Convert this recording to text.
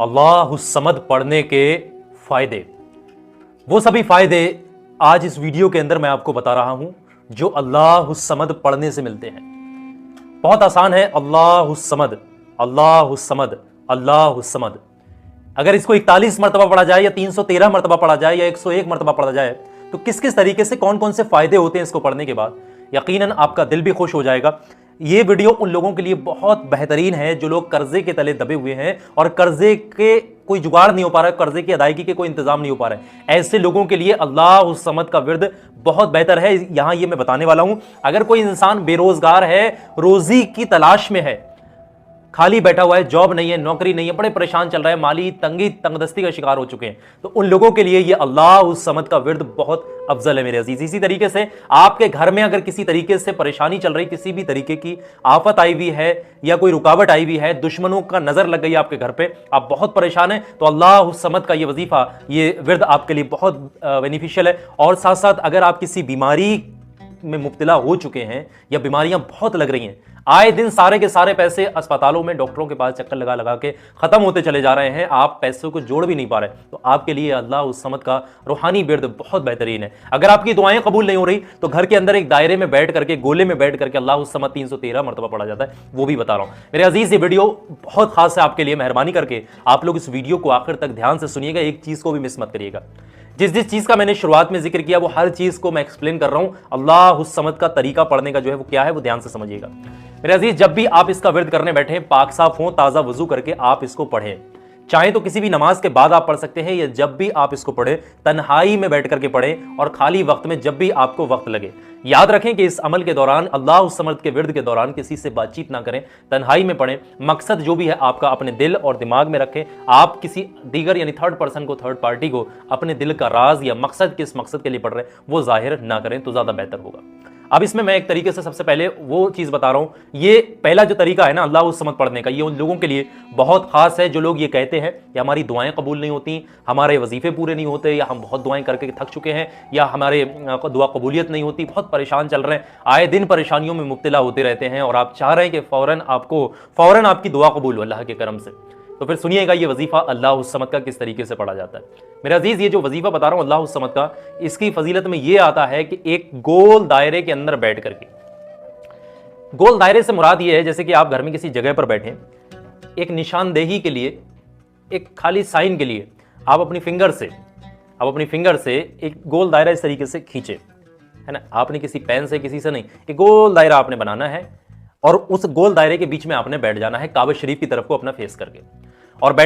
अल्लाहुस्समद पढ़ने के फायदे, वो सभी फायदे आज इस वीडियो के अंदर मैं आपको बता रहा हूं जो अल्लाहुस्समद पढ़ने से मिलते हैं। बहुत आसान है। अल्लाहुस्समद, अल्लाहुस्समद, अल्लाहुस्समद। अगर इसको 41 मरतबा पढ़ा जाए या 313 मरतबा पढ़ा जाए या 101 मरतबा पढ़ा जाए तो किस किस तरीके से कौन कौन से फायदे होते हैं इसको पढ़ने के बाद, यकीनन आपका दिल भी खुश हो जाएगा। ये वीडियो उन लोगों के लिए बहुत बेहतरीन है जो लोग कर्जे के तले दबे हुए हैं और कर्जे के कोई जुगाड़ नहीं हो पा रहा है, कर्जे की अदायगी के कोई इंतजाम नहीं हो पा रहा है। ऐसे लोगों के लिए अल्लाहुस्समद का विर्द बहुत बेहतर है। यहां ये मैं बताने वाला हूं। अगर कोई इंसान बेरोजगार है, रोजी की तलाश में है, खाली बैठा हुआ है, जॉब नहीं है, नौकरी नहीं है, बड़े परेशान चल रहा है, माली तंगी तंगदस्ती का शिकार हो चुके हैं, तो उन लोगों के लिए ये अल्लाहुस्समद का विर्द बहुत अफजल है मेरे अजीज। इसी तरीके से आपके घर में अगर किसी तरीके से परेशानी चल रही, किसी भी तरीके की आफत आई हुई है या कोई रुकावट आई हुई है, दुश्मनों का नजर लग गई आपके घर पे, आप बहुत परेशान हैं, तो अल्लाहुस्समद का ये वजीफा, ये विर्द आपके लिए बहुत बेनिफिशियल है। और साथ साथ अगर आप किसी बीमारी में मुब्तला हो चुके हैं या बीमारियां बहुत लग रही हैं, आए दिन सारे के सारे पैसे अस्पतालों में डॉक्टरों के पास चक्कर लगा लगा के खत्म होते चले जा रहे हैं, आप पैसों को जोड़ भी नहीं पा रहे, तो आपके लिए अल्लाहुस्समद का रूहानी विर्द बहुत बेहतरीन है। अगर आपकी दुआएं कबूल नहीं हो रही तो घर के अंदर एक दायरे में बैठ करके, गोले में बैठ करके अल्लाहुस्समद 313 मरतबा पढ़ा जाता है, वो भी बता रहा हूं मेरे अजीज। ये वीडियो बहुत खास है आपके लिए, मेहरबानी करके आप लोग इस वीडियो को आखिर तक ध्यान से सुनिएगा, एक चीज को भी मिस मत करिएगा। जिस जिस चीज का मैंने शुरुआत में जिक्र किया वो हर चीज को मैं एक्सप्लेन कर रहा हूं। अल्लाहुस्समद का तरीका पढ़ने का जो है वो क्या है, वो ध्यान से समझिएगा मेरे अजीज। जब भी आप इसका विर्द करने बैठे, पाक साफ हो, ताजा वजू करके आप इसको पढ़ें। चाहे तो किसी भी नमाज के बाद आप पढ़ सकते हैं या जब भी आप इसको पढ़ें, तन्हाई में बैठ करके पढ़ें और खाली वक्त में जब भी आपको वक्त लगे। याद रखें कि इस अमल के दौरान, अल्लाहुस्समद के विर्द के दौरान किसी से बातचीत ना करें, तन्हाई में पढ़ें। मकसद जो भी है आपका अपने दिल और दिमाग में रखें। आप किसी दीगर यानी थर्ड पर्सन को, थर्ड पार्टी को अपने दिल का राज या मकसद, किस मकसद के लिए पढ़ रहे हैं वो जाहिर ना करें तो ज्यादा बेहतर होगा। अब इसमें मैं एक तरीके से सबसे पहले वो चीज बता रहा हूं। ये पहला जो तरीका है ना अल्लाहुस्समद पढ़ने का, ये उन लोगों के लिए बहुत खास है जो लोग ये कहते हैं कि हमारी दुआएं कबूल नहीं होती, हमारे वजीफे पूरे नहीं होते, या हम बहुत दुआएं करके थक चुके हैं, या हमारे दुआ कबूलियत नहीं होती, बहुत परेशान चल रहे हैं, आए दिन परेशानियों में मुब्तला होते रहते हैं और आप चाह रहे हैं कि फौरन आपकी दुआ कबूल हो अल्लाह के करम से। तो फिर सुनिएगा ये वजीफा अल्लाहुस्समद का किस तरीके से पढ़ा जाता है मेरे अजीज। ये जो वजीफा बता रहा हूं अल्लाहुस्समद का, इसकी फजीलत में ये आता है कि एक गोल दायरे के अंदर बैठ करके, गोल दायरे से मुराद ये है जैसे कि आप घर में किसी जगह पर बैठे, एक निशानदेही के लिए, एक खाली साइन के लिए आप अपनी फिंगर से एक गोल दायरा इस तरीके से खींचे, है ना। आपने किसी पेन से, किसी से नहीं, एक गोल दायरा आपने बनाना है और उस गोल दायरे के बीच में आपने बैठ जाना है, काबा शरीफ की तरफ को अपना फेस करके, और बैठ